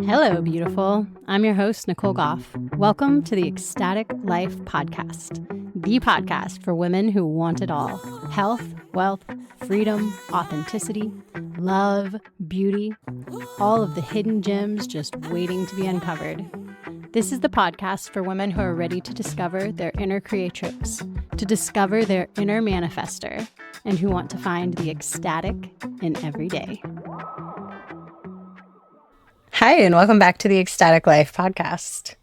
Hello, beautiful. I'm your host, Nicole Goff. Welcome to the Ecstatic Life Podcast, the podcast for women who want it all: health, wealth, freedom, authenticity, love, beauty, all of the hidden gems just waiting to be uncovered. This is the podcast for women who are ready to discover their inner creatrix, to discover their inner manifester, and who want to find the ecstatic in every day. Hi, and welcome back to the Ecstatic Life Podcast.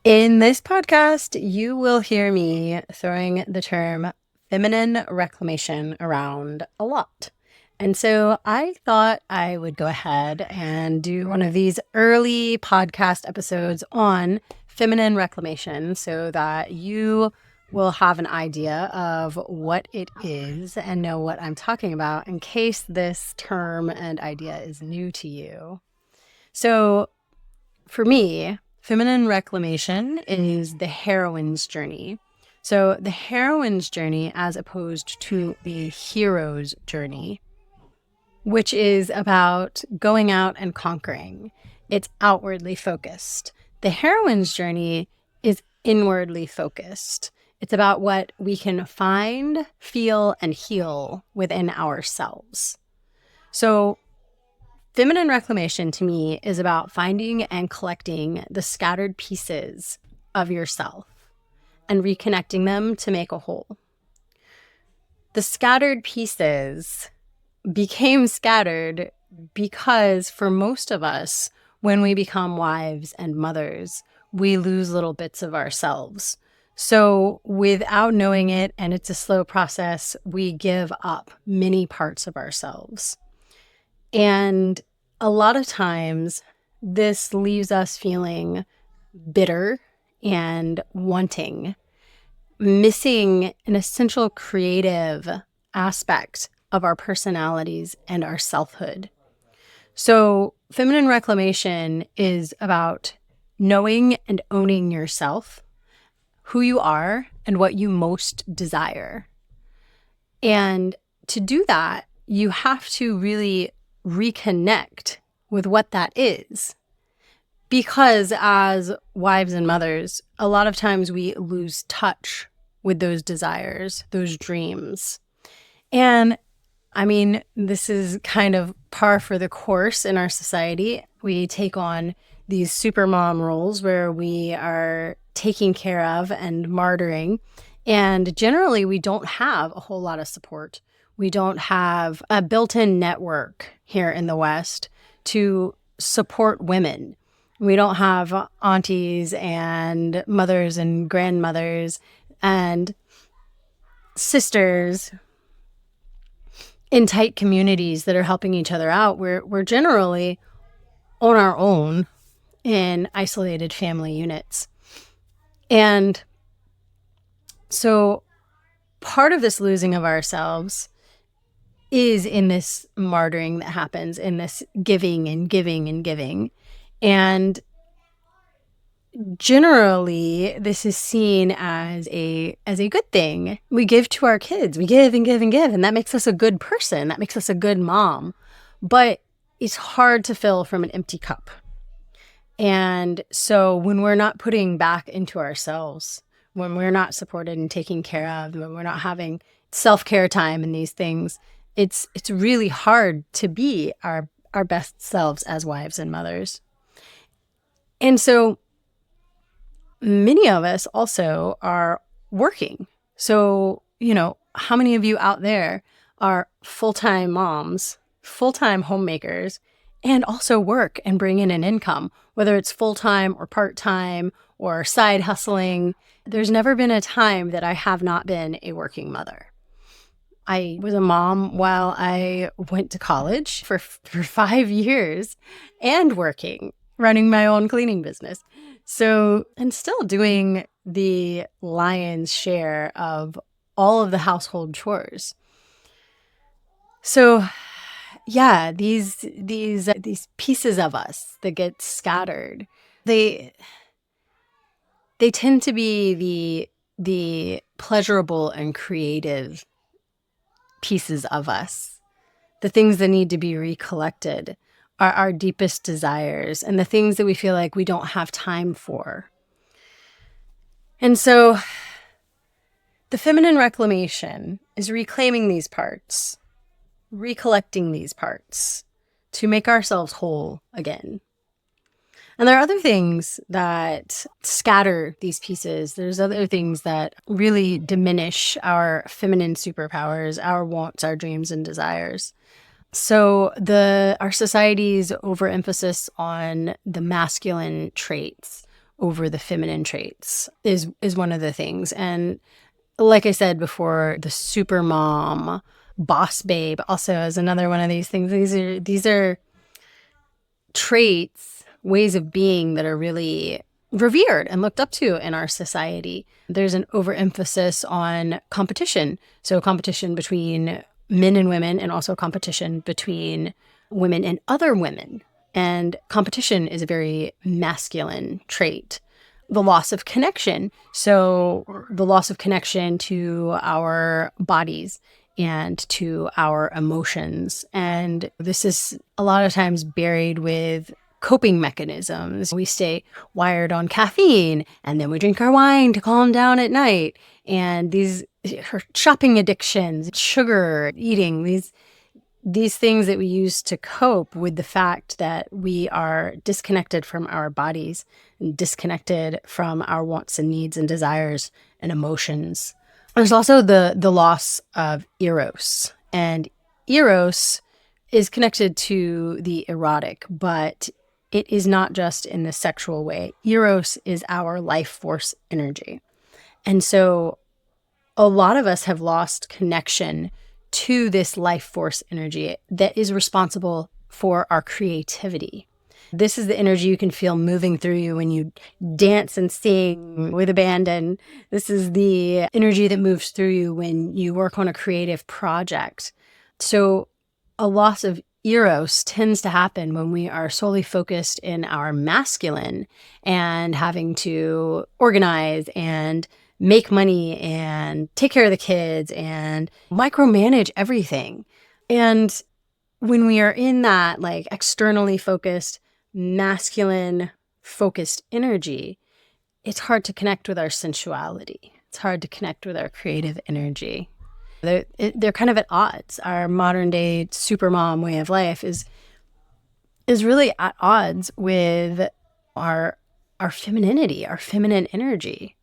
In this podcast, you will hear me throwing the term feminine reclamation around a lot. And so I thought I would go ahead and do one of these early podcast episodes on feminine reclamation so that you will have an idea of what it is and know what I'm talking about in case this term and idea is new to you. So for me, feminine reclamation is the heroine's journey. So the heroine's journey as opposed to the hero's journey, which is about going out and conquering. It's outwardly focused. The heroine's journey is inwardly focused. It's about what we can find, feel, and heal within ourselves. So feminine reclamation to me is about finding and collecting the scattered pieces of yourself and reconnecting them to make a whole. The scattered pieces became scattered because for most of us, when we become wives and mothers, we lose little bits of ourselves. So without knowing it, and it's a slow process, we give up many parts of ourselves. And a lot of times this leaves us feeling bitter and wanting, missing an essential creative aspect of our personalities and our selfhood. So feminine reclamation is about knowing and owning yourself, who you are, and what you most desire. And to do that, you have to really reconnect with what that is. Because as wives and mothers, a lot of times we lose touch with those desires, those dreams. And I mean, this is kind of par for the course in our society. We take on these super mom roles where we are taking care of and martyring. And generally, we don't have a whole lot of support. We don't have a built-in network here in the West to support women. We don't have aunties and mothers and grandmothers and sisters in tight communities that are helping each other out. We're generally on our own in isolated family units. And so part of this losing of ourselves is in this martyring that happens, in this giving and giving and giving. And generally, this is seen as a good thing. We give to our kids. We give and give and give, and that makes us a good person. That makes us a good mom. But it's hard to fill from an empty cup. And so when we're not putting back into ourselves, when we're not supported and taken care of, when we're not having self-care time and these things, it's really hard to be our best selves as wives and mothers. And so many of us also are working. So, how many of you out there are full-time moms, full-time homemakers, and also work and bring in an income, whether it's full-time or part-time or side hustling? There's never been a time that I have not been a working mother. I was a mom while I went to college for 5 years and working, running my own cleaning business. So, and still doing the lion's share of all of the household chores. So, yeah, these pieces of us that get scattered, they tend to be the pleasurable and creative pieces of us, the things that need to be recollected, our deepest desires and the things that we feel like we don't have time for. And so the feminine reclamation is reclaiming these parts, recollecting these parts to make ourselves whole again. And there are other things that scatter these pieces. There's other things that really diminish our feminine superpowers, our wants, our dreams, and desires. So our society's overemphasis on the masculine traits over the feminine traits is one of the things. And like I said before, the super mom, boss babe also is another one of these things. These are traits, ways of being that are really revered and looked up to in our society. There's an overemphasis on competition. So competition between men and women, and also competition between women and other women. And competition is a very masculine trait. The loss of connection. So the loss of connection to our bodies and to our emotions. And this is a lot of times buried with coping mechanisms. We stay wired on caffeine, and then we drink our wine to calm down at night. And these shopping addictions, sugar, eating, these things that we use to cope with the fact that we are disconnected from our bodies and disconnected from our wants and needs and desires and emotions. There's also the loss of eros. And eros is connected to the erotic, but it is not just in the sexual way. Eros is our life force energy. And so a lot of us have lost connection to this life force energy that is responsible for our creativity. This is the energy you can feel moving through you when you dance and sing with abandon. This is the energy that moves through you when you work on a creative project. So a loss of eros tends to happen when we are solely focused in our masculine and having to organize and make money and take care of the kids and micromanage everything. And when we are in that like externally focused, masculine focused energy, it's hard to connect with our sensuality. It's hard to connect with our creative energy. They're kind of at odds. Our modern day supermom way of life is really at odds with our femininity, our feminine energy,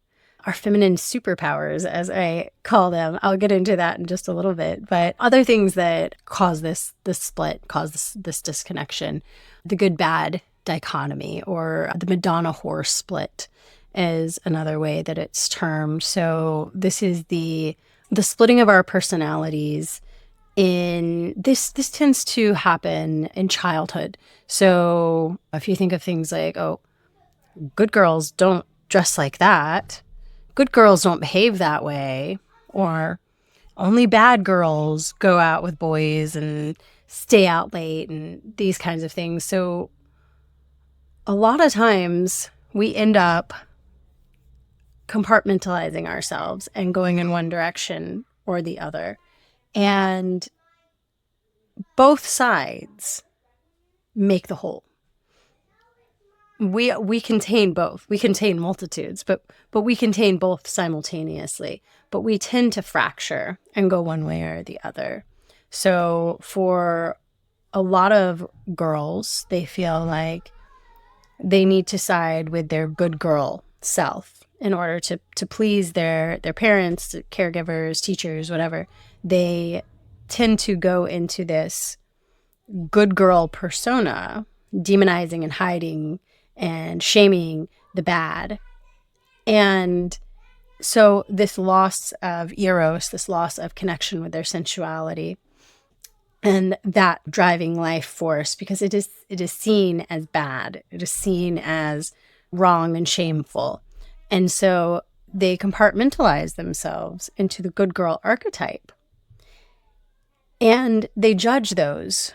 our feminine superpowers, as I call them. I'll get into that in just a little bit. But other things that cause this split, cause this disconnection, the good-bad dichotomy, or the Madonna whore split is another way that it's termed. So this is the splitting of our personalities. In this tends to happen in childhood. So if you think of things like, oh, good girls don't dress like that, good girls don't behave that way, or only bad girls go out with boys and stay out late, and these kinds of things. So a lot of times we end up compartmentalizing ourselves and going in one direction or the other. And both sides make the whole. We contain both. We contain multitudes, but we contain both simultaneously. But we tend to fracture and go one way or the other. So for a lot of girls, they feel like they need to side with their good girl self in order to please their parents, caregivers, teachers, whatever. They tend to go into this good girl persona, demonizing and hiding and shaming the bad. And so this loss of eros, this loss of connection with their sensuality, and that driving life force, because it is seen as bad, it is seen as wrong and shameful. And so they compartmentalize themselves into the good girl archetype. And they judge those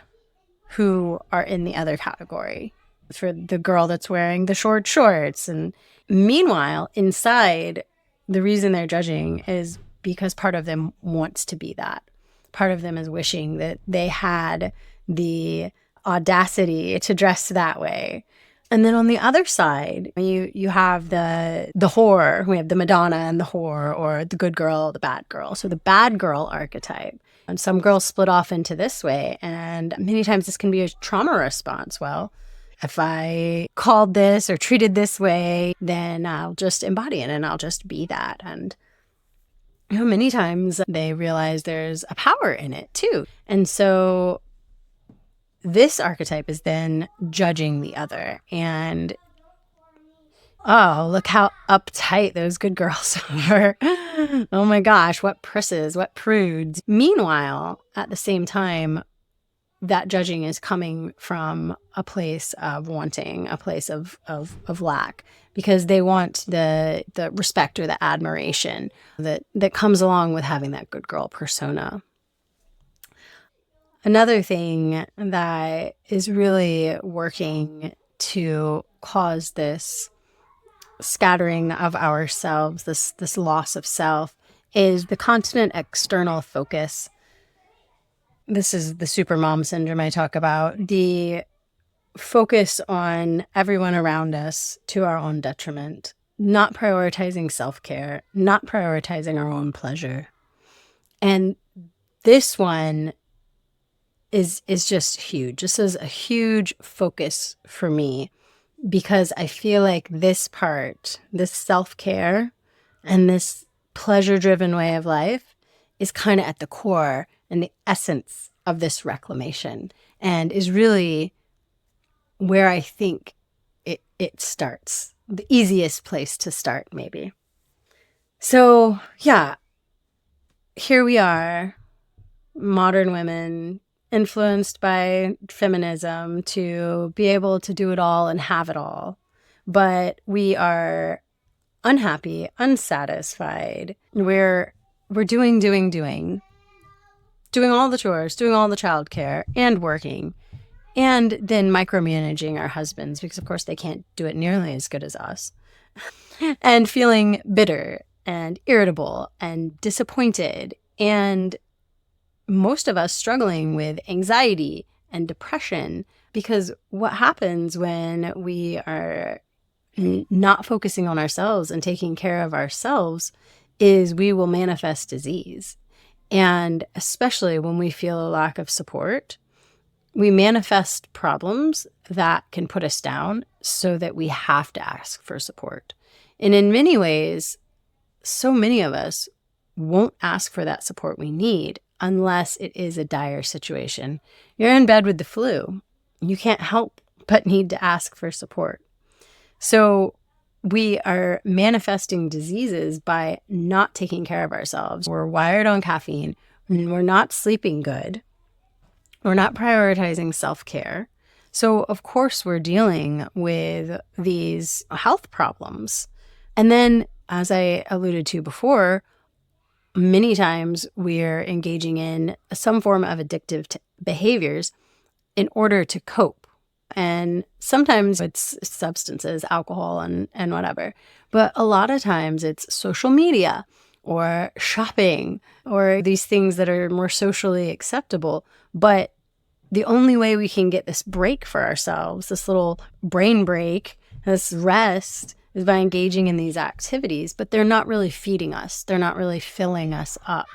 who are in the other category, for the girl that's wearing the short shorts. And meanwhile, inside, the reason they're judging is because part of them wants to be that. Part of them is wishing that they had the audacity to dress that way. And then on the other side, you have the whore. We have the Madonna and the whore, or the good girl, the bad girl. So the bad girl archetype. And some girls split off into this way. And many times this can be a trauma response. Well, if I called this or treated this way, then I'll just embody it and I'll just be that. And many times they realize there's a power in it too. And so this archetype is then judging the other. And oh, look how uptight those good girls are. Oh my gosh, what prisses, what prudes. Meanwhile, at the same time, that judging is coming from a place of wanting, a place of lack, because they want the respect or the admiration that comes along with having that good girl persona. Another thing that is really working to cause this scattering of ourselves, this loss of self, is the constant external focus. This is the supermom syndrome I talk about. The focus on everyone around us to our own detriment, not prioritizing self-care, not prioritizing our own pleasure. And this one is just huge. This is a huge focus for me, because I feel like this part, this self-care and this pleasure-driven way of life is kind of at the core and the essence of this reclamation, and is really where I think it starts, the easiest place to start maybe. So yeah, here we are, modern women, influenced by feminism to be able to do it all and have it all. But we are unhappy, unsatisfied. We're doing all the chores, doing all the childcare, and working, and then micromanaging our husbands, because of course they can't do it nearly as good as us, and feeling bitter and irritable and disappointed, and most of us struggling with anxiety and depression, because what happens when we are not focusing on ourselves and taking care of ourselves is we will manifest disease. And especially when we feel a lack of support, we manifest problems that can put us down so that we have to ask for support. And in many ways, so many of us won't ask for that support we need unless it is a dire situation. You're in bed with the flu. You can't help but need to ask for support. So we are manifesting diseases by not taking care of ourselves. We're wired on caffeine, and we're not sleeping good. We're not prioritizing self-care. So of course we're dealing with these health problems. And then, as I alluded to before, many times we're engaging in some form of addictive behaviors in order to cope. And sometimes it's substances, alcohol, and whatever. But a lot of times it's social media or shopping or these things that are more socially acceptable. But the only way we can get this break for ourselves, this little brain break, this rest, is by engaging in these activities. But they're not really feeding us. They're not really filling us up.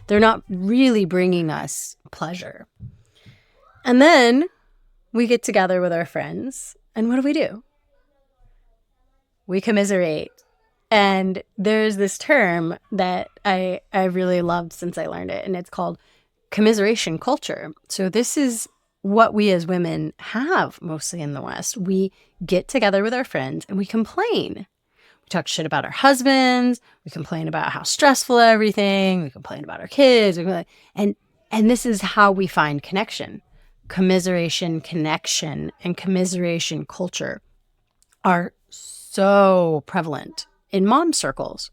They're not really bringing us pleasure. And then we get together with our friends, and what do? We commiserate. And there's this term that I really loved since I learned it, and it's called commiseration culture. So this is what we as women have mostly in the West. We get together with our friends and we complain. We talk shit about our husbands. We complain about how stressful everything. We complain about our kids. And this is how we find connection. Commiseration, connection, and commiseration culture are so prevalent in mom circles.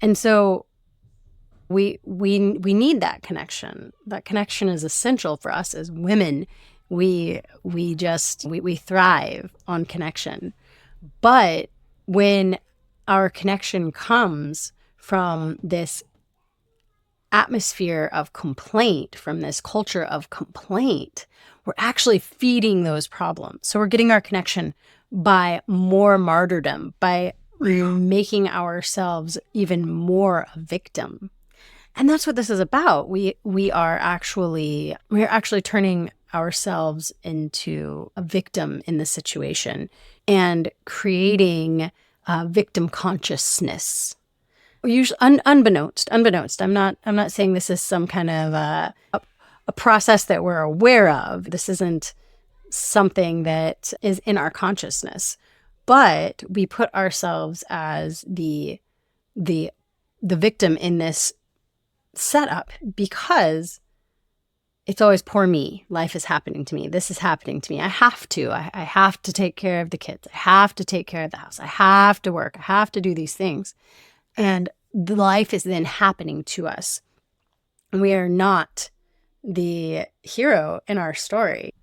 And so we need that connection. That connection is essential for us as women. We thrive on connection. But when our connection comes from this atmosphere of complaint, from this culture of complaint, we're actually feeding those problems. So we're getting our connection by more martyrdom, by making ourselves even more a victim. And that's what this is about. We're actually turning ourselves into a victim in the situation and creating victim consciousness. Usually unbeknownst. I'm not saying this is some kind of a process that we're aware of. This isn't something that is in our consciousness, but we put ourselves as the victim in this setup because it's always poor me. Life is happening to me. This is happening to me. I have to. I have to take care of the kids. I have to take care of the house. I have to work. I have to do these things. And the life is then happening to us. We are not the hero in our story.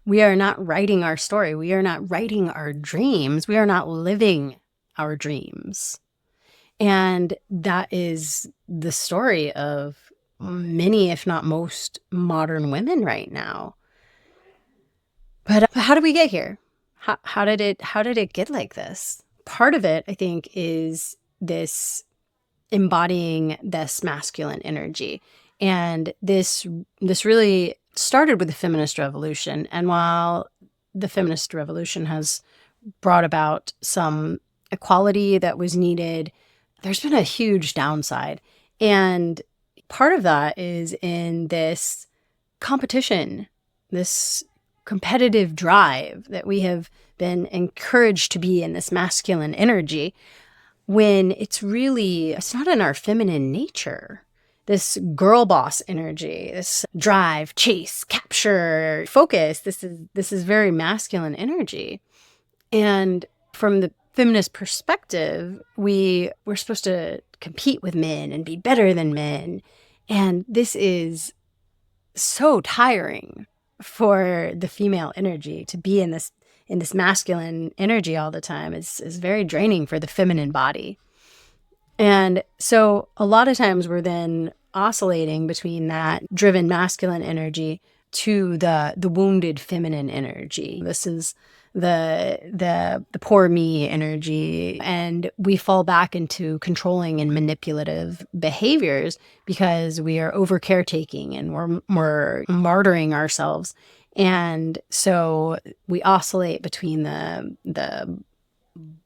We are not writing our story. We are not writing our dreams. We are not living our dreams. And that is the story of many, if not most, modern women right now. But how did we get here? How did it get like this? Part of it, I think, is this embodying this masculine energy. And this really started with the feminist revolution. And while the feminist revolution has brought about some equality that was needed, there's been a huge downside. And part of that is in this competition, this competitive drive that we have been encouraged to be in, this masculine energy, when it's not in our feminine nature. This girl boss energy, this drive, chase, capture, focus, this is very masculine energy. And from the feminist perspective, we're supposed to compete with men and be better than men. And this is so tiring for the female energy to be in this masculine energy all the time. Is very draining for the feminine body. And so a lot of times we're then oscillating between that driven masculine energy to the wounded feminine energy. This is the poor me energy, and we fall back into controlling and manipulative behaviors because we are over caretaking and we're martyring ourselves. And so we oscillate between the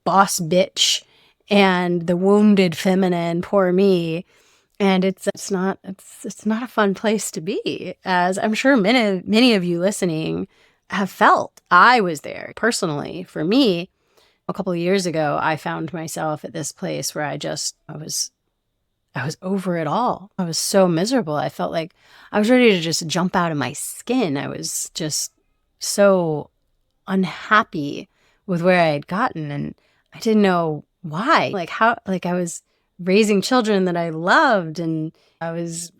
boss bitch and the wounded feminine, poor me. And it's not a fun place to be, as I'm sure many of you listening have felt. I was there personally. For me, a couple of years ago, I found myself at this place where I was over it all. I was so miserable. I felt like I was ready to just jump out of my skin. I was just so unhappy with where I had gotten, and I didn't know why. I was raising children that I loved, and I was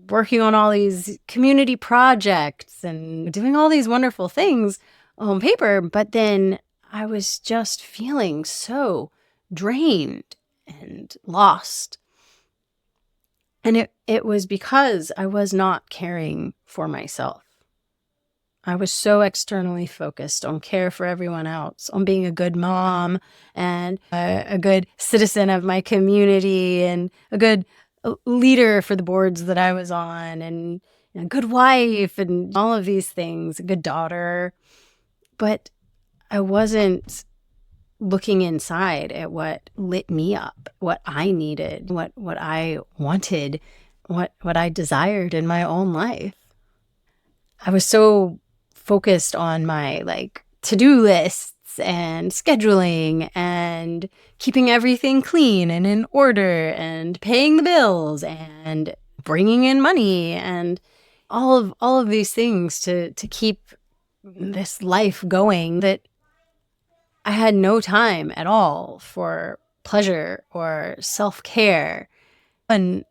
working on all these community projects and doing all these wonderful things on paper, but then I was just feeling so drained and lost. And it was because I was not caring for myself. I was so externally focused on care for everyone else, on being a good mom and a good citizen of my community and a good leader for the boards that I was on, and a good wife and all of these things, a good daughter. But I wasn't looking inside at what lit me up, what I needed, what I wanted, what I desired in my own life. I was so focused on my to-do lists and scheduling and keeping everything clean and in order and paying the bills and bringing in money and all of these things to keep this life going, that I had no time at all for pleasure or self-care. And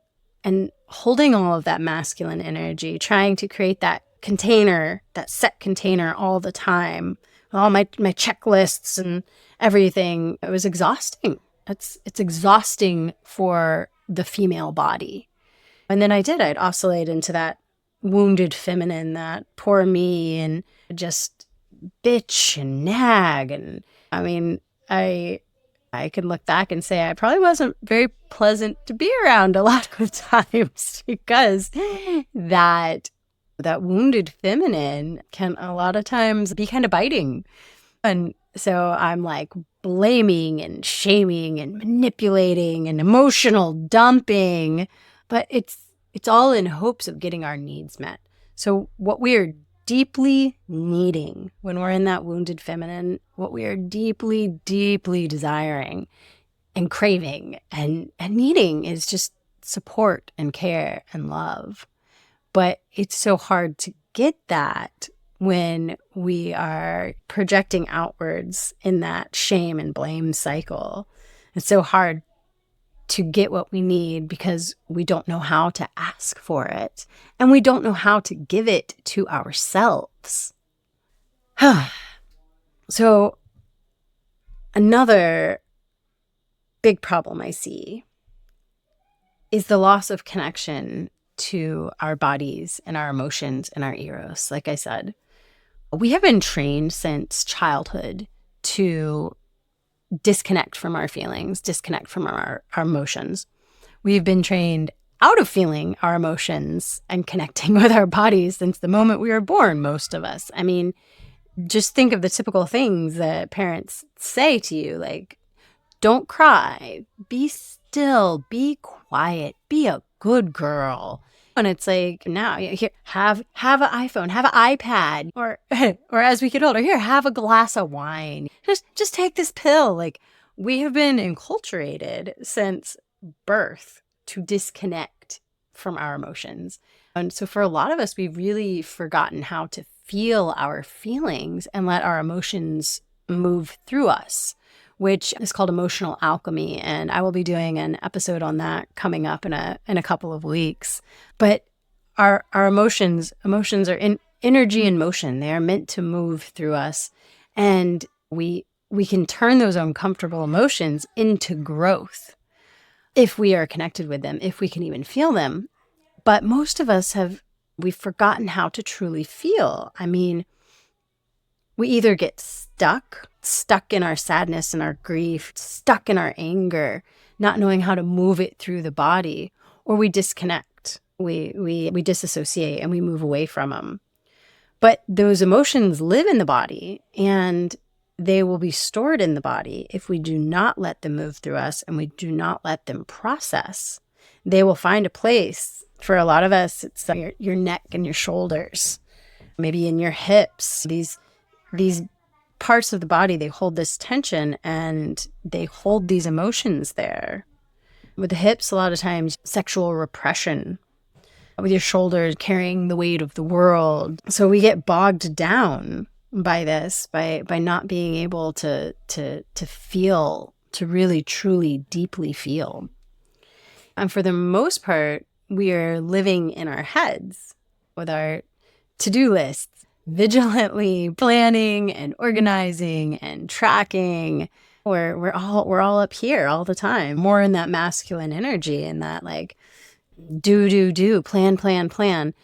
holding all of that masculine energy, trying to create that container, that set container all the time, all my checklists and everything, it was exhausting. It's exhausting for the female body. And then I'd oscillate into that wounded feminine, that poor me, and just bitch and nag. And I mean, I can look back and say I probably wasn't very pleasant to be around a lot of times because that wounded feminine can a lot of times be kind of biting. And so I'm like blaming and shaming and manipulating and emotional dumping, but it's all in hopes of getting our needs met. So what we are deeply needing when we're in that wounded feminine, what we are deeply, deeply desiring and craving and needing is just support and care and love. But it's so hard to get that when we are projecting outwards in that shame and blame cycle. It's so hard to get what we need because we don't know how to ask for it and we don't know how to give it to ourselves. So another big problem I see is the loss of connection to our bodies and our emotions and our eros. Like I said, we have been trained since childhood to disconnect from our feelings, disconnect from our emotions. We've been trained out of feeling our emotions and connecting with our bodies since the moment we were born, most of us. I mean, just think of the typical things that parents say to you, like, don't cry, be still, be quiet, be a good girl. And it's like, now, here, have an iPhone, have an iPad, or as we get older, here, have a glass of wine. Just take this pill. Like, we have been enculturated since birth to disconnect from our emotions. And so for a lot of us, we've really forgotten how to feel our feelings and let our emotions move through us, which is called emotional alchemy. And I will be doing an episode on that coming up in a couple of weeks. But our emotions are in energy and motion. They are meant to move through us. And we can turn those uncomfortable emotions into growth if we are connected with them, if we can even feel them. But most of us we've forgotten how to truly feel. I mean, we either get stuck in our sadness and our grief, stuck in our anger, not knowing how to move it through the body, or we disconnect. We disassociate and we move away from them. But those emotions live in the body and they will be stored in the body if we do not let them move through us and we do not let them process. They will find a place. For a lot of us, it's your neck and your shoulders, maybe in your hips. These parts of the body, they hold this tension and they hold these emotions there. With the hips, a lot of times, sexual repression. With your shoulders, carrying the weight of the world. So we get bogged down by this, by not being able to feel, to really, truly, deeply feel. And for the most part, we are living in our heads with our to-do lists, vigilantly planning and organizing and tracking. We're all up here all the time, more in that masculine energy and that like do, plan.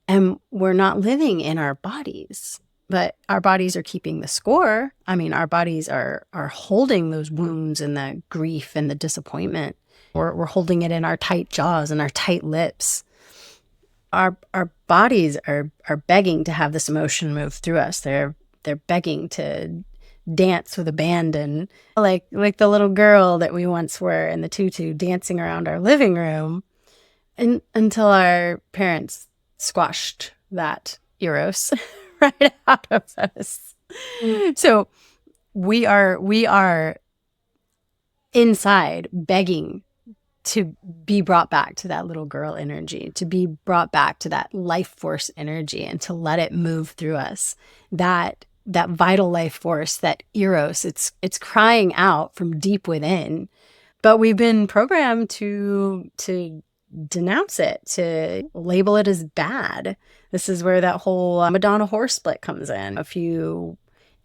And we're not living in our bodies, but our bodies are keeping the score. I mean, our bodies are holding those wounds and the grief and the disappointment. We're holding it in our tight jaws and our tight lips. Our bodies are begging to have this emotion move through us. They're begging to dance with abandon, like the little girl that we once were in the tutu dancing around our living room, and until our parents squashed that eros right out of us. So we are inside begging to be brought back to that little girl energy, to be brought back to that life force energy and to let it move through us. That vital life force, that eros, it's crying out from deep within. But we've been programmed to denounce it, to label it as bad. This is where that whole Madonna horse split comes in.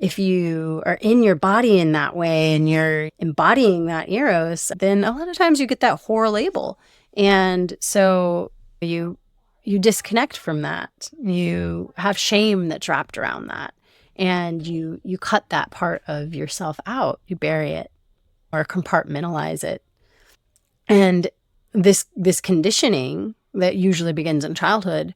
If you are in your body in that way and you're embodying that eros, then a lot of times you get that whore label. And so you disconnect from that. You have shame that's wrapped around that. And you cut that part of yourself out. You bury it or compartmentalize it. And this conditioning that usually begins in childhood,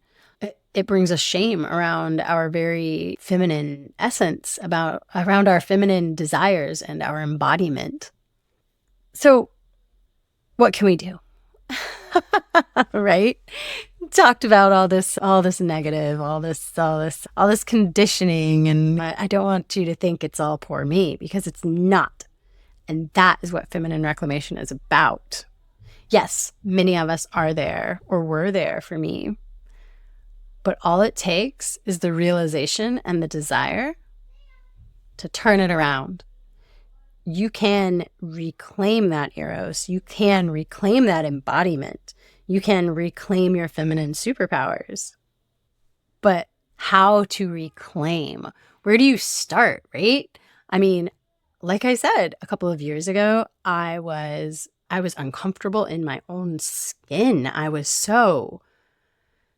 it brings us shame around our very feminine essence, around our feminine desires and our embodiment. So what can we do? Right? Talked about all this negative, all this conditioning, and I don't want you to think it's all poor me, because it's not. And that is what feminine reclamation is about. Yes, many of us are there or were there for me. But all it takes is the realization and the desire to turn it around. You can reclaim that eros. You can reclaim that embodiment. You can reclaim your feminine superpowers. But how to reclaim? Where do you start, right? I mean, like I said, a couple of years ago, I was uncomfortable in my own skin. I was so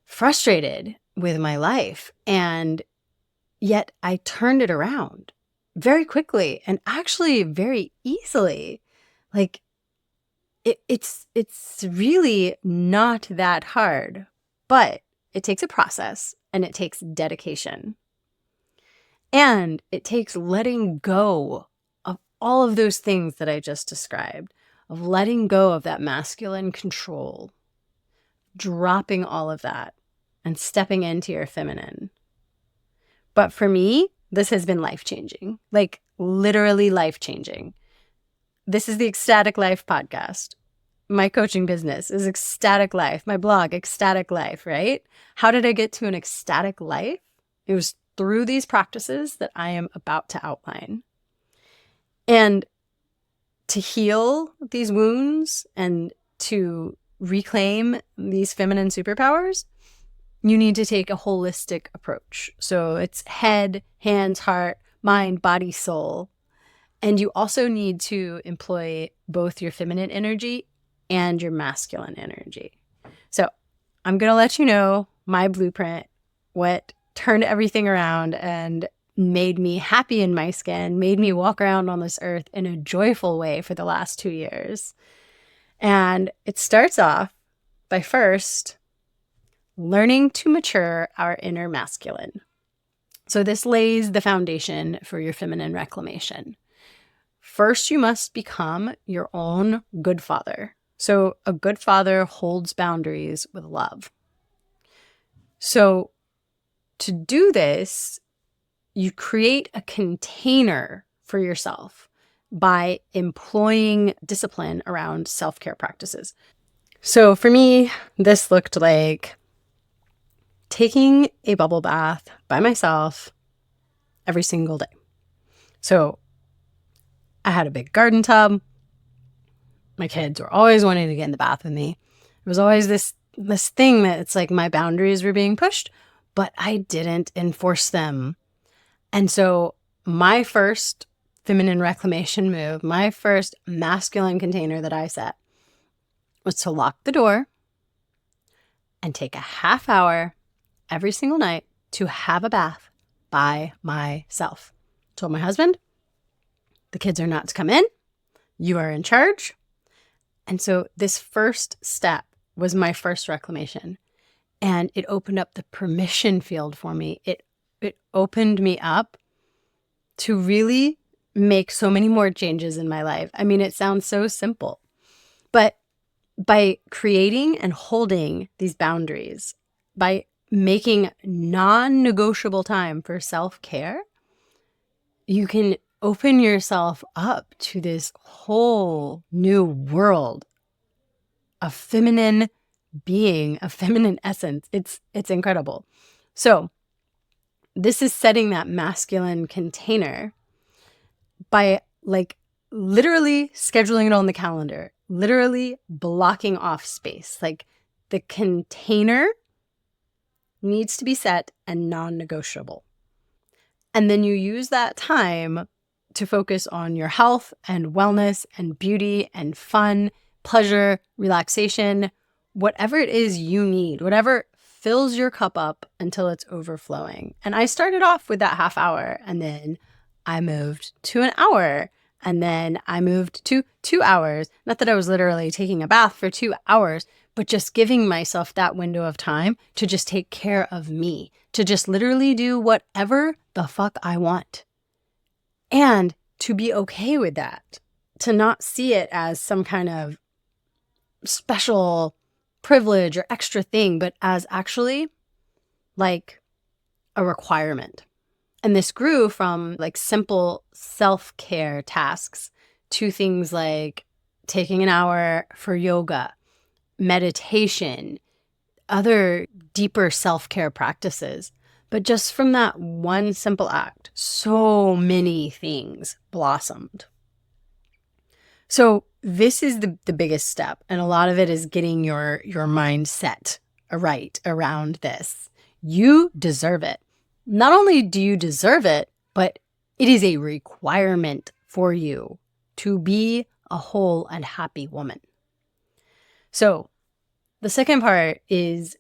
frustrated with my life. And yet I turned it around very quickly and actually very easily. Like it's really not that hard, but it takes a process and it takes dedication. And it takes letting go of all of those things that I just described, of letting go of that masculine control, dropping all of that and stepping into your feminine. But for me, this has been life-changing, like literally life-changing. This is the Ecstatic Life podcast. My coaching business is Ecstatic Life. My blog, Ecstatic Life, right? How did I get to an ecstatic life? It was through these practices that I am about to outline. And to heal these wounds and to reclaim these feminine superpowers, you need to take a holistic approach. So it's head, hands, heart, mind, body, soul. And you also need to employ both your feminine energy and your masculine energy. So I'm going to let you know my blueprint, what turned everything around and made me happy in my skin, made me walk around on this earth in a joyful way for the last 2 years. And it starts off by first learning to mature our inner masculine. So this lays the foundation for your feminine reclamation. First, you must become your own good father. So a good father holds boundaries with love. So to do this, you create a container for yourself by employing discipline around self-care practices. So for me, this looked like taking a bubble bath by myself every single day. So I had a big garden tub. My kids were always wanting to get in the bath with me. It was always this thing that it's like my boundaries were being pushed, but I didn't enforce them. And so my first feminine reclamation move, my first masculine container that I set was to lock the door and take a half hour every single night to have a bath by myself. Told my husband, the kids are not to come in. You are in charge. And so this first step was my first reclamation. And it opened up the permission field for me. It opened me up to really make so many more changes in my life. I mean, it sounds so simple, but by creating and holding these boundaries, by making non-negotiable time for self-care, you can open yourself up to this whole new world of feminine being, a feminine essence. It's incredible. So this is setting that masculine container by like literally scheduling it on the calendar, literally blocking off space. Like the container needs to be set and non-negotiable. And then you use that time to focus on your health and wellness and beauty and fun, pleasure, relaxation, whatever it is you need, whatever fills your cup up until it's overflowing. And I started off with that half hour, and then I moved to an hour, and then I moved to 2 hours. Not that I was literally taking a bath for 2 hours, but just giving myself that window of time to just take care of me, to just literally do whatever the fuck I want. And to be okay with that, to not see it as some kind of special privilege or extra thing, but as actually like a requirement. And this grew from like simple self-care tasks to things like taking an hour for yoga, meditation, other deeper self-care practices. But just from that one simple act, so many things blossomed. So this is the biggest step. And a lot of it is getting your mindset right around this. You deserve it. Not only do you deserve it, but it is a requirement for you to be a whole and happy woman. So the second part is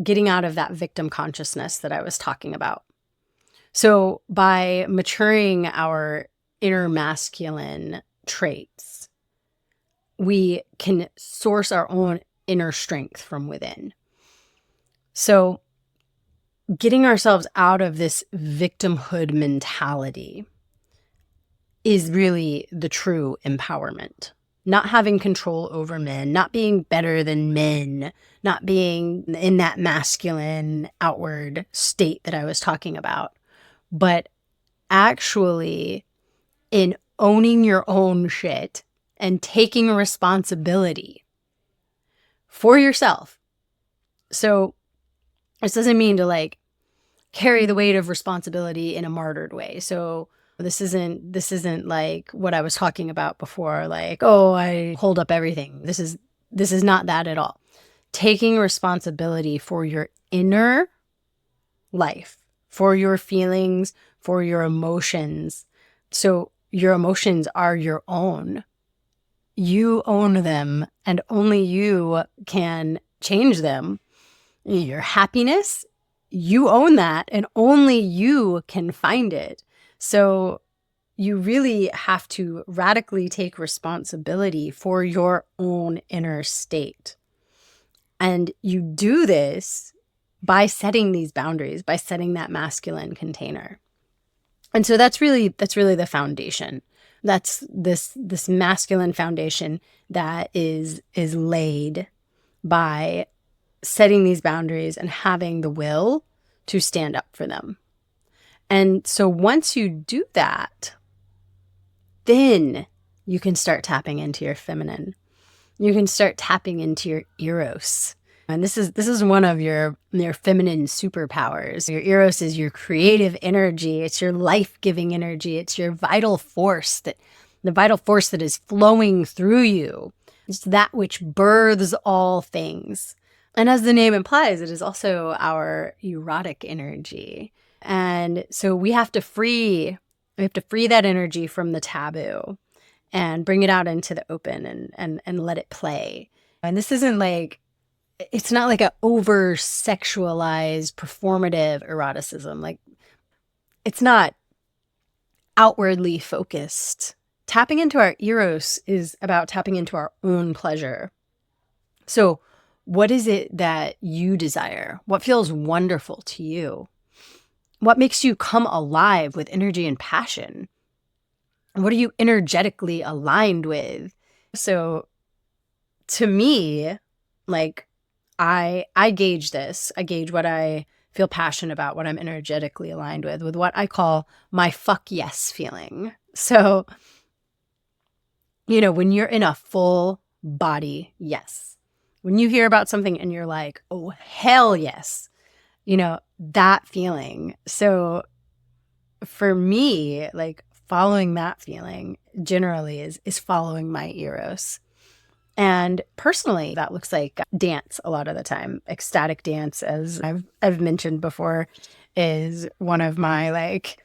getting out of that victim consciousness that I was talking about. So by maturing our inner masculine traits, we can source our own inner strength from within. So getting ourselves out of this victimhood mentality is really the true empowerment. Not having control over men, not being better than men, not being in that masculine outward state that I was talking about, but actually in owning your own shit and taking responsibility for yourself. So this doesn't mean to like carry the weight of responsibility in a martyred way. So this isn't like what I was talking about before, like, oh, I hold up everything. This is not that at all. Taking responsibility for your inner life, for your feelings, for your emotions. So your emotions are your own. You own them, and only you can change them. Your happiness, you own that, and only you can find it. So you really have to radically take responsibility for your own inner state. And you do this by setting these boundaries, by setting that masculine container. And so that's really the foundation. That's this masculine foundation that is laid by setting these boundaries and having the will to stand up for them. And so once you do that, then you can start tapping into your feminine. You can start tapping into your eros. And this is one of your feminine superpowers. Your eros is your creative energy. It's your life-giving energy. It's your vital force, the vital force that is flowing through you. It's that which births all things. And as the name implies, it is also our erotic energy. And so we have to free that energy from the taboo and bring it out into the open and let it play. And this isn't like, it's not like an over-sexualized performative eroticism. Like, it's not outwardly focused. Tapping into our eros is about tapping into our own pleasure. So what is it that you desire? What feels wonderful to you? What makes you come alive with energy and passion? What are you energetically aligned with? So to me, like, I gauge this. I gauge what I feel passionate about, what I'm energetically aligned with what I call my fuck yes feeling. So, when you're in a full body yes, when you hear about something and you're like, oh, hell yes, that feeling. So for me, like, following that feeling generally is following my eros. And personally, that looks like dance a lot of the time. Ecstatic dance, as I've mentioned before, is one of my like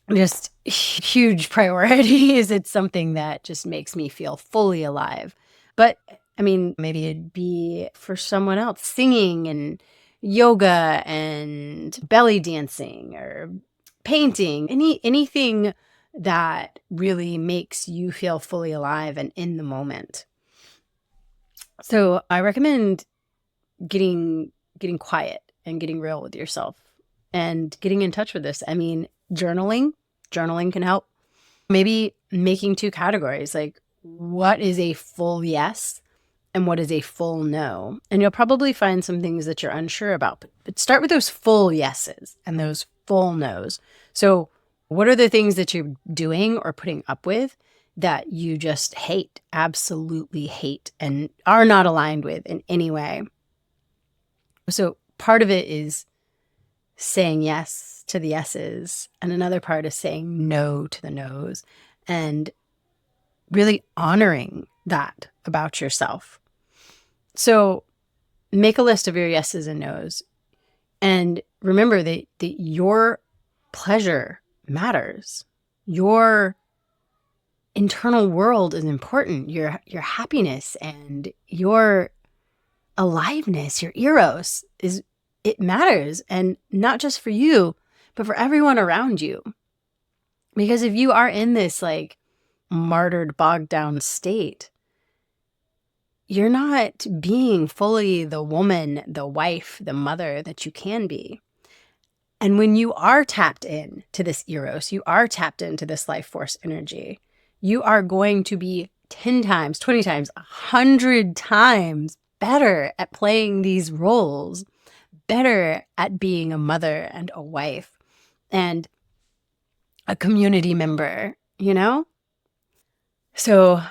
just huge priorities. It's something that just makes me feel fully alive. But I mean, maybe it'd be for someone else singing and yoga and belly dancing or painting, anything that really makes you feel fully alive and in the moment. So I recommend getting quiet and getting real with yourself and getting in touch with this. I mean, journaling can help. Maybe making 2 categories, like what is a full yes and what is a full no. And you'll probably find some things that you're unsure about, but start with those full yeses and those full nos. So what are the things that you're doing or putting up with that you just hate, absolutely hate, and are not aligned with in any way? So part of it is saying yes to the yeses, and another part is saying no to the nos, and really honoring that about yourself. So make a list of your yeses and nos, and remember that your pleasure matters. Your internal world is important. Your happiness and your aliveness, your eros, it matters, and not just for you, but for everyone around you. Because if you are in this like martyred, bogged down state, you're not being fully the woman, the wife, the mother that you can be. And when you are tapped in to this eros, you are tapped into this life force energy, you are going to be 10 times, 20 times, 100 times better at playing these roles, better at being a mother and a wife and a community member, you know? So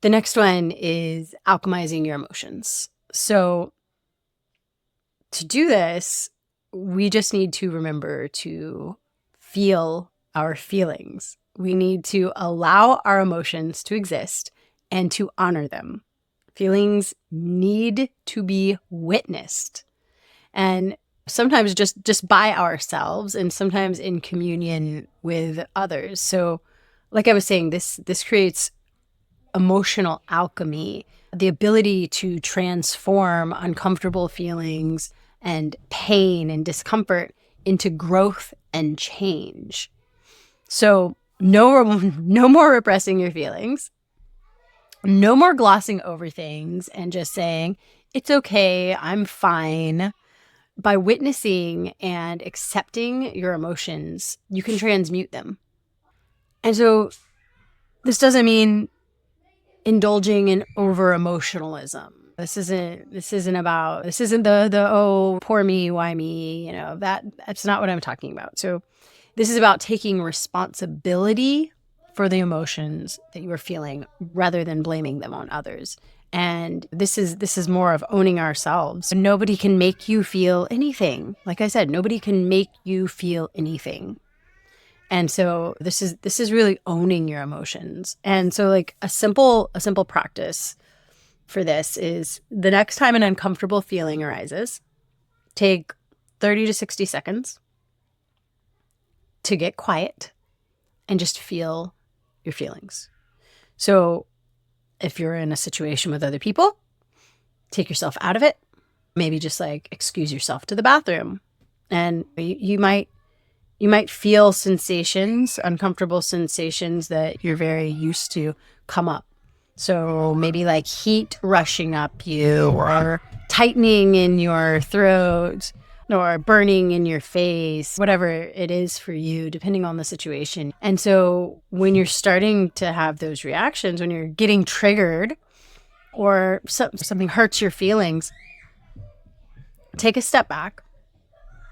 the next one is alchemizing your emotions. So to do this, we just need to remember to feel our feelings. We need to allow our emotions to exist and to honor them. Feelings need to be witnessed. And sometimes just by ourselves, and sometimes in communion with others. So like I was saying, this creates emotional alchemy, the ability to transform uncomfortable feelings and pain and discomfort into growth and change. So no more repressing your feelings, no more glossing over things and just saying, it's okay, I'm fine. By witnessing and accepting your emotions, you can transmute them. And so this doesn't mean indulging in over emotionalism. This isn't the oh, poor me, why me, that's not what I'm talking about. So this is about taking responsibility for the emotions that you are feeling rather than blaming them on others. And this is more of owning ourselves. Nobody can make you feel anything. Like I said, nobody can make you feel anything. And so this is really owning your emotions. And so like a simple practice for this is the next time an uncomfortable feeling arises, take 30 to 60 seconds to get quiet and just feel your feelings. So if you're in a situation with other people, take yourself out of it. Maybe just like excuse yourself to the bathroom. And you might feel sensations, uncomfortable sensations that you're very used to come up. So maybe like heat rushing up you, or tightening in your throat, or burning in your face, whatever it is for you, depending on the situation. And so when you're starting to have those reactions, when you're getting triggered or something hurts your feelings, take a step back,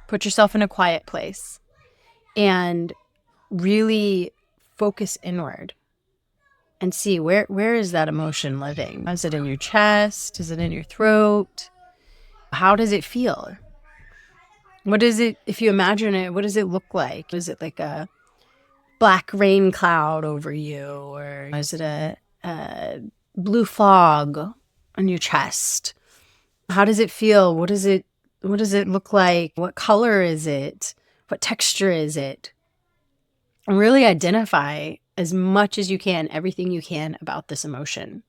put yourself in a quiet place, and really focus inward and see where is that emotion living? Is it in your chest? Is it in your throat? How does it feel? What is it, if you imagine it, what does it look like? Is it like a black rain cloud over you? Or is it a blue fog on your chest? How does it feel? What does it look like? What color is it? What texture is it? And really identify as much as you can, everything you can about this emotion.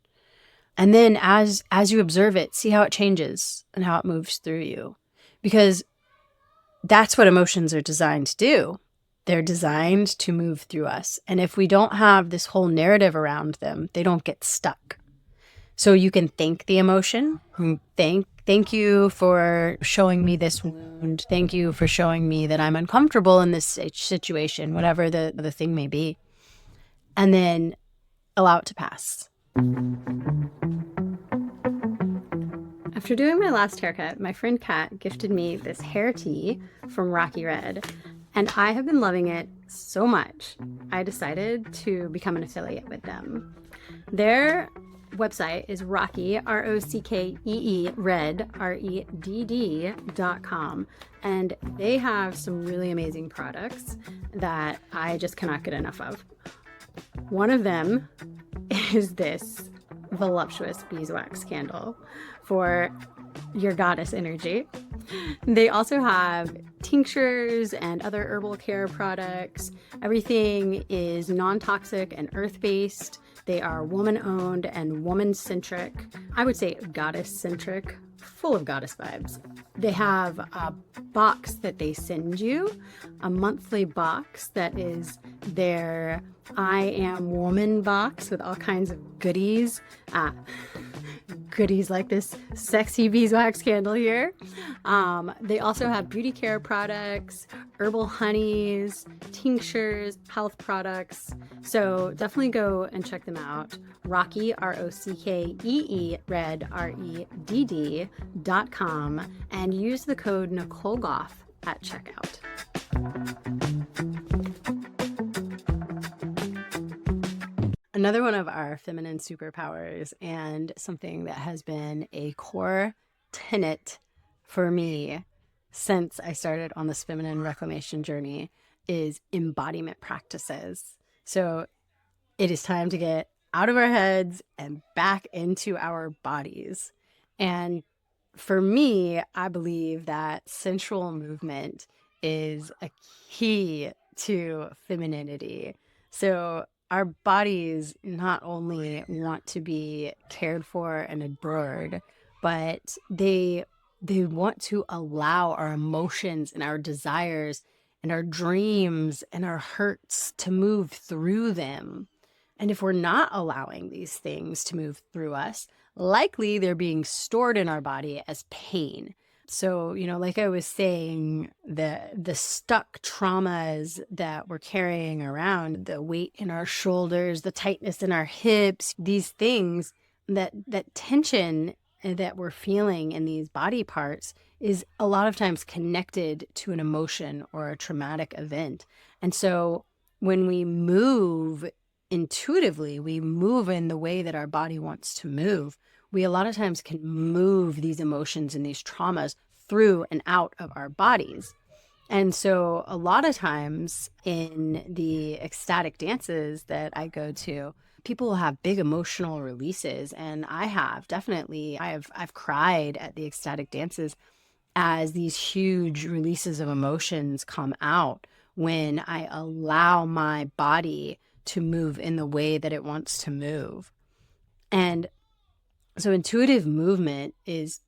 And then as you observe it, see how it changes and how it moves through you. Because that's what emotions are designed to do. They're designed to move through us. And if we don't have this whole narrative around them, they don't get stuck. So you can thank the emotion. Thank you for showing me this wound. Thank you for showing me that I'm uncomfortable in this situation, whatever the thing may be. And then allow it to pass. After doing my last haircut, my friend Kat gifted me this hair tea from Rocky Red, and I have been loving it so much. I decided to become an affiliate with them. Their website is Rocky, ROCKEE, Red, REDD.com, and they have some really amazing products that I just cannot get enough of. One of them is this voluptuous beeswax candle for your goddess energy. They also have tinctures and other herbal care products. Everything is non-toxic and earth-based. They are woman-owned and woman-centric. I would say goddess-centric, full of goddess vibes. They have a box that they send you, a monthly box that is their I Am Woman box with all kinds of goodies. Goodies like this sexy beeswax candle here. They also have beauty care products, herbal honeys, tinctures, health products. So definitely go and check them out. Rocky, ROCKEE, Red, REDD.com, and use the code Nicole Goff at checkout. Another one of our feminine superpowers, and something that has been a core tenet for me since I started on this feminine reclamation journey, is embodiment practices. So it is time to get out of our heads and back into our bodies. And for me, I believe that sensual movement is a key to femininity. So our bodies not only want to be cared for and adored, but they want to allow our emotions and our desires and our dreams and our hurts to move through them. And if we're not allowing these things to move through us, likely they're being stored in our body as pain. So, like I was saying, the stuck traumas that we're carrying around, the weight in our shoulders, the tightness in our hips, these things, that tension that we're feeling in these body parts is a lot of times connected to an emotion or a traumatic event. And so when we move intuitively, we move in the way that our body wants to move, we a lot of times can move these emotions and these traumas through and out of our bodies. And so a lot of times in the ecstatic dances that I go to, people will have big emotional releases. And I've cried at the ecstatic dances as these huge releases of emotions come out when I allow my body to move in the way that it wants to move. And so intuitive movement is,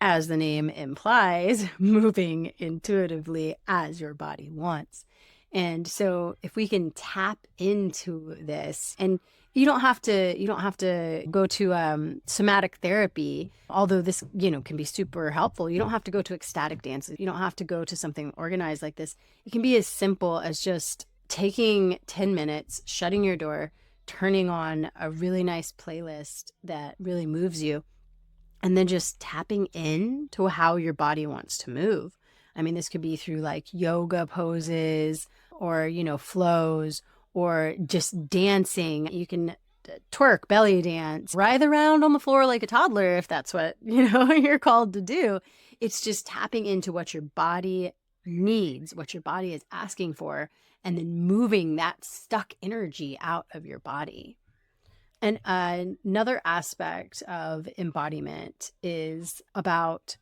as the name implies, moving intuitively as your body wants. And so if we can tap into this, and you don't have to go to somatic therapy, although this, can be super helpful. You don't have to go to ecstatic dances. You don't have to go to something organized like this. It can be as simple as just taking 10 minutes, shutting your door, turning on a really nice playlist that really moves you, and then just tapping in to how your body wants to move. I mean, this could be through like yoga poses or, flows, or just dancing. You can twerk, belly dance, writhe around on the floor like a toddler if that's what, you're called to do. It's just tapping into what your body needs, what your body is asking for, and then moving that stuck energy out of your body. And another aspect of embodiment is about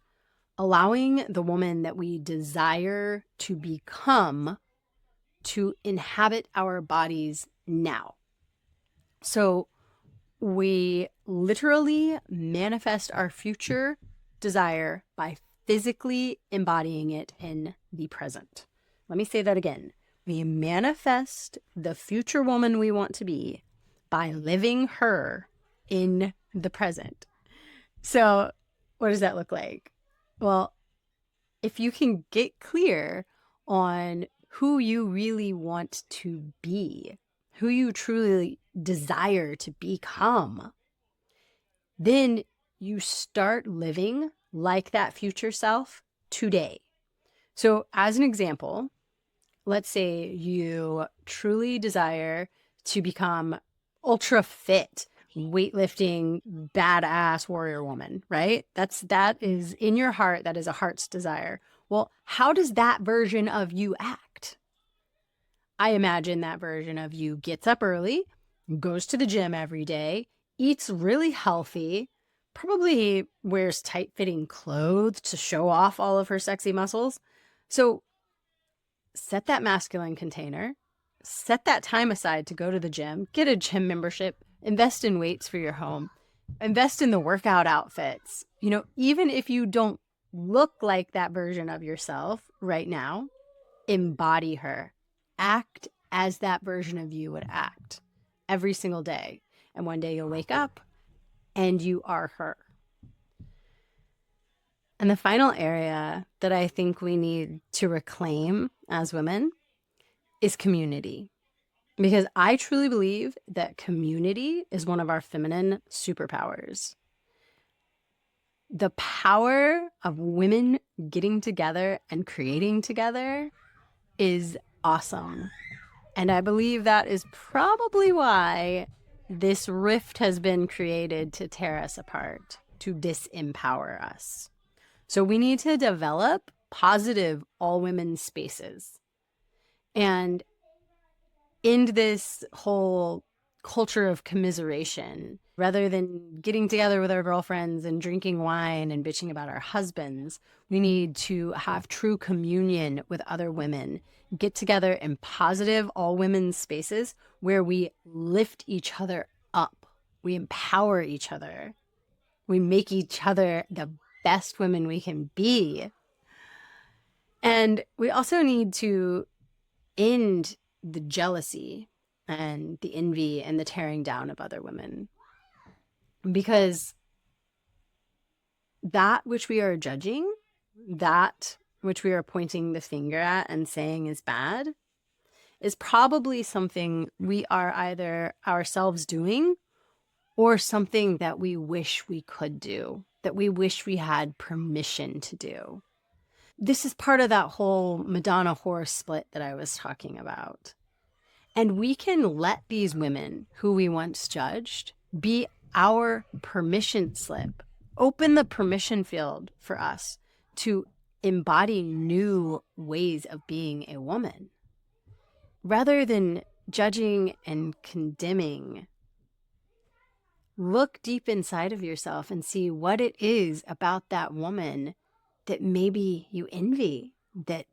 allowing the woman that we desire to become to inhabit our bodies now. So We literally manifest our future desire by physically embodying it in the present. Let me say that again. We manifest the future woman we want to be by living her in the present. So, what does that look like? Well, if you can get clear on who you really want to be, who you truly desire to become, then you start living like that future self today. So, as an example, let's say you truly desire to become ultra fit, weightlifting, badass warrior woman, right? That is in your heart. That is a heart's desire. Well, how does that version of you act? I imagine that version of you gets up early, goes to the gym every day, eats really healthy, probably wears tight fitting clothes to show off all of her sexy muscles. So set that masculine container, set that time aside to go to the gym, get a gym membership, invest in weights for your home, invest in the workout outfits. You know, even if you don't look like that version of yourself right now, embody her. Act as that version of you would act every single day. And one day you'll wake up and you are her. And the final area that I think we need to reclaim as women is community. Because I truly believe that community is one of our feminine superpowers. The power of women getting together and creating together is awesome. And I believe that is probably why this rift has been created to tear us apart, to disempower us. So we need to develop positive all women spaces and end this whole culture of commiseration. Rather than getting together with our girlfriends and drinking wine and bitching about our husbands, we need to have true communion with other women, get together in positive all women spaces where we lift each other up, we empower each other, we make each other the best women we can be. And we also need to end the jealousy and the envy and the tearing down of other women. Because that which we are judging, that which we are pointing the finger at and saying is bad, is probably something we are either ourselves doing or something that we wish we could do, that we wish we had permission to do. This is part of that whole Madonna horse split that I was talking about. And we can let these women who we once judged be our permission slip. Open the permission field for us to embody new ways of being a woman. Rather than judging and condemning, look deep inside of yourself and see what it is about that woman that maybe you envy, that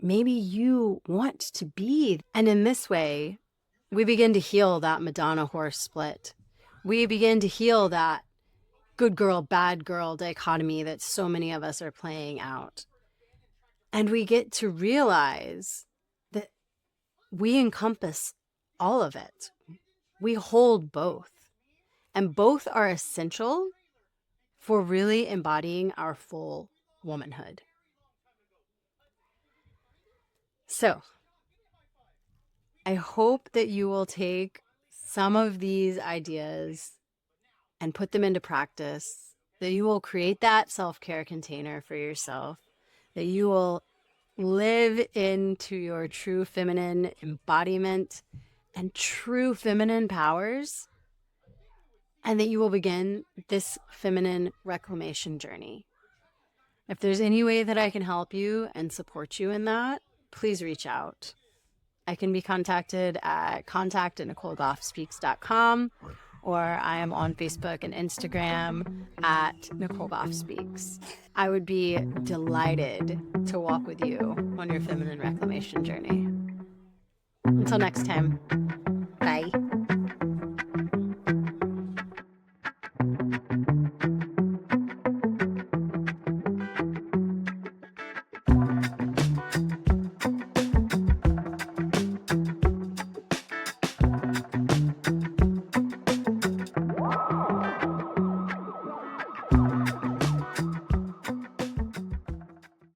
maybe you want to be. And in this way, we begin to heal that Madonna horse split. We begin to heal that good girl, bad girl dichotomy that so many of us are playing out. And we get to realize that we encompass all of it. We hold both. And both are essential for really embodying our full womanhood. So, I hope that you will take some of these ideas and put them into practice, that you will create that self-care container for yourself, that you will live into your true feminine embodiment and true feminine powers, and that you will begin this feminine reclamation journey. If there's any way that I can help you and support you in that, please reach out. I can be contacted at contact@NicoleGoffSpeaks.com, or I am on Facebook and Instagram at Nicole Goff Speaks. I would be delighted to walk with you on your feminine reclamation journey. Until next time.